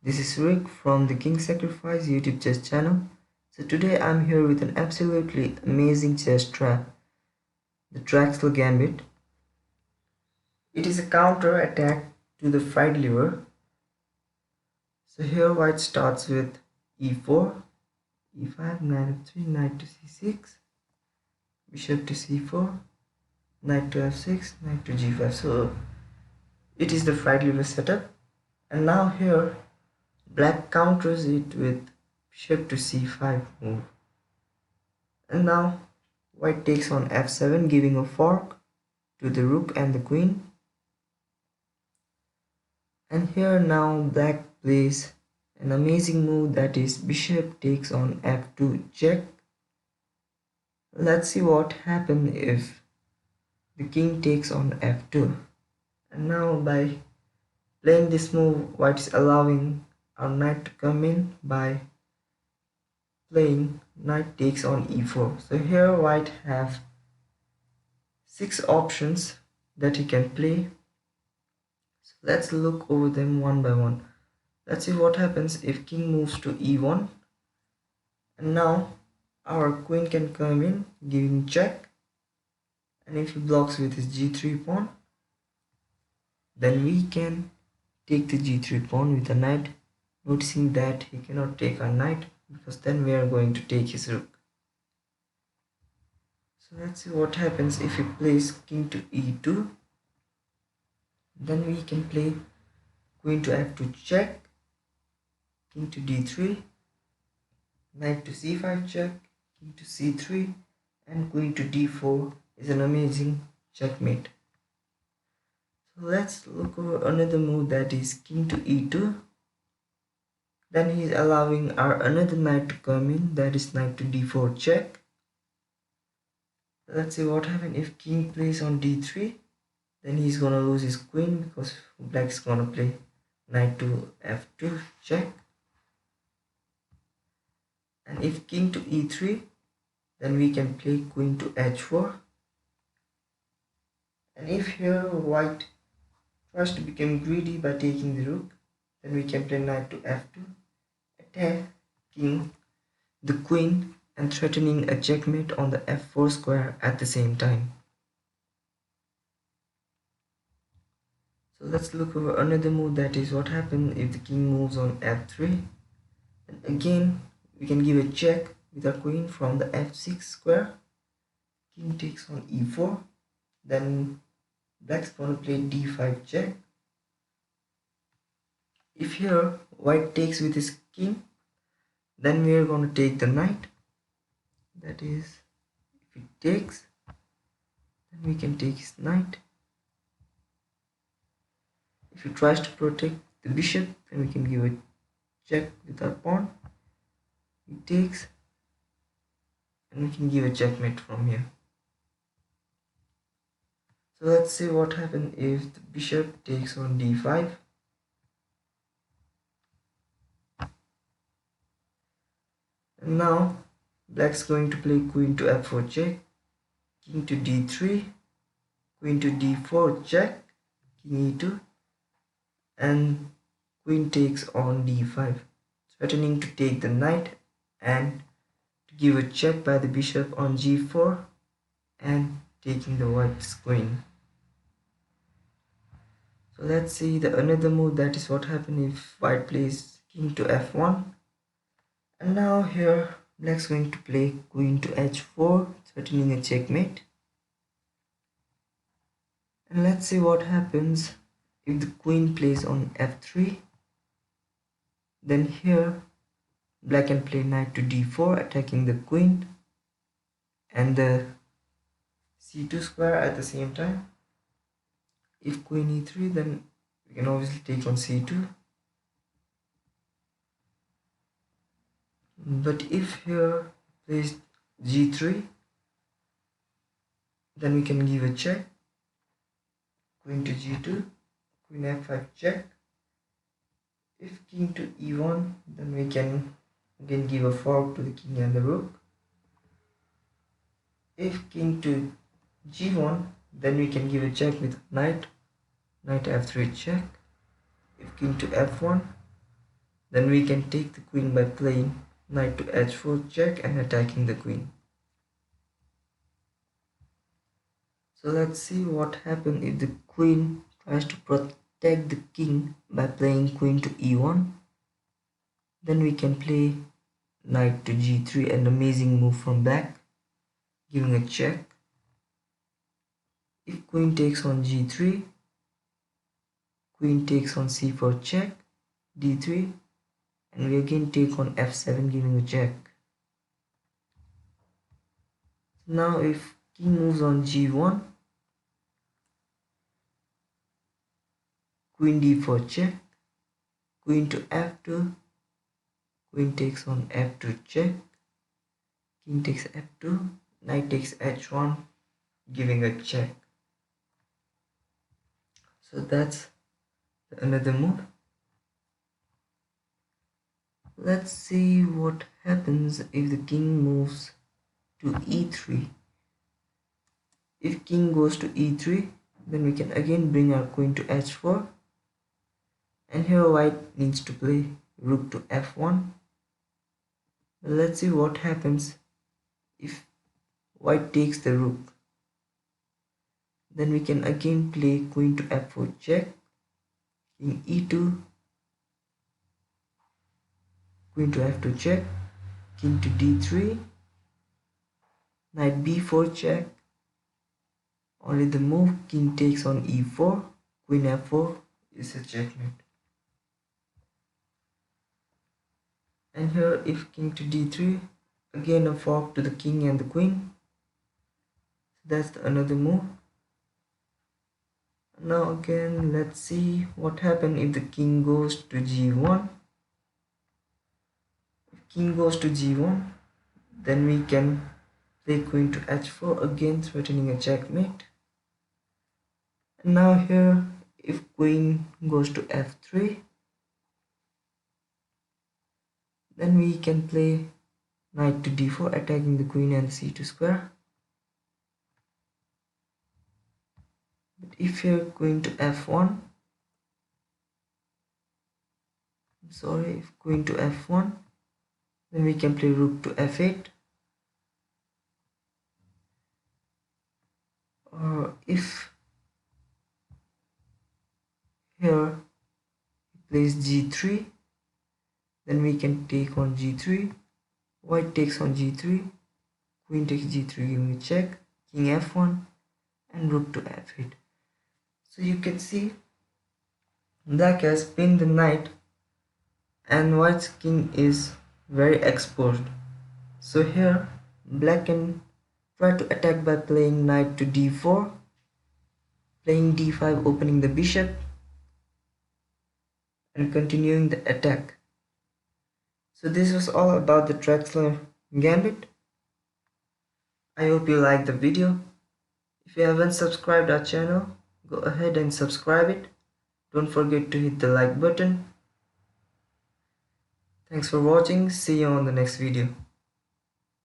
This is Rick from the King Sacrifice YouTube chess channel. So today I'm here with an absolutely amazing chess trap, the Traxler Gambit. It is a counter attack to the fried liver. So here white starts with e4, e5, knight f3, knight to c6, bishop to c4, knight to f6, knight to g5. So it is the fried liver setup. And now here black counters it with bishop to c5 move. And now white takes on f7, giving a fork to the rook and the queen. And here now black plays an amazing move, that is bishop takes on f2 check. Let's see what happens if the king takes on f2. And now by playing this move, white is allowing our knight to come in by playing knight takes on e4. So here white have 6 options that he can play. So let's look over them one by one. Let's see what happens if king moves to e1. And now our queen can come in, giving check. And if he blocks with his g3 pawn, then we can take the g3 pawn with a knight, noticing that he cannot take our knight because then we are going to take his rook. So let's see what happens if he plays king to e2. Then we can play queen to f2 check, king to d3, knight to c5 check, king to c3, and queen to d4 is an amazing checkmate. So let's look over another move, that is king to e2. Then he is allowing our another knight to come in, that is knight to d4 check. Let's see what happens if king plays on d3. Then he's gonna lose his queen because black is gonna play knight to f2 check. And if king to e3, then we can play queen to h4. And if here white tries to become greedy by taking the rook, then we can play knight to f2, attacking the queen and threatening a checkmate on the f4 square at the same time. So let's look over another move, that is what happens if the king moves on f3. And again we can give a check with our queen from the f6 square. King takes on e4. Then black's gonna play d5 check. If here white takes with his king, then we are going to take the knight. That is, if he takes, then we can take his knight. If he tries to protect the bishop, then we can give a check with our pawn. He takes, and we can give a checkmate from here. So let's see what happens if the bishop takes on d5. And now black's going to play queen to f4 check, king to d3, queen to d4 check, king e2, and queen takes on d5, threatening to take the knight and to give a check by the bishop on g4 and taking the white's queen. So let's see the another move, that is what happens if white plays king to f1. And now here black's going to play queen to h4, threatening a checkmate. And let's see what happens if the queen plays on f3. Then here black can play knight to d4, attacking the queen and the c2 square at the same time. If queen e3, then we can obviously take on c2. But if here plays g3, then we can give a check, queen to g2, queen f5 check. If king to e1, then we can again give a fork to the king and the rook. If king to g1, then we can give a check with knight, knight f3 check. If king to f1, Then we can take the queen by playing knight to h4 check and attacking the queen. So let's see what happens if the queen tries to protect the king by playing queen to e1. Then we can play knight to g3, an amazing move from black, giving a check. If queen takes on g3, queen takes on c4 check, d3, and we again take on f7 giving a check. Now if king moves on g1, queen d4 check, queen to f2, queen takes on f2 check, king takes f2, knight takes h1 giving a check. So that's another move. Let's see what happens if the king moves to e3. If king goes to e3, then we can again bring our queen to h4, and here white needs to play rook to f1. Let's see what happens if white takes the rook. Then we can again play queen to f4 check, king e2, queen to f2 check, king to d3, knight b4 check. Only the move king takes on e4, queen f4 is a checkmate. And here if king to d3, again a fork to the king and the queen. That's another move. Now again let's see what happens if the king goes to g1. If king goes to g1, then we can play queen to h4, again threatening a checkmate. And now here if queen goes to f3, then we can play knight to d4, attacking the queen and the c2 square. But if here queen to f1, if queen to f1, then we can play rook to f8. Or if here he plays g3, then we can take on g3, white takes on g3, queen takes g3 giving a check, king f1 and rook to f8. So you can see black has pinned the knight and white's king is very exposed. So here black can try to attack by playing knight to d4, playing d5 opening the bishop and continuing the attack. So this was all about the Traxler Gambit. I hope you liked the video. If you haven't subscribed our channel, go ahead and subscribe it. Don't forget to hit the like button. Thanks for watching. See you on the next video.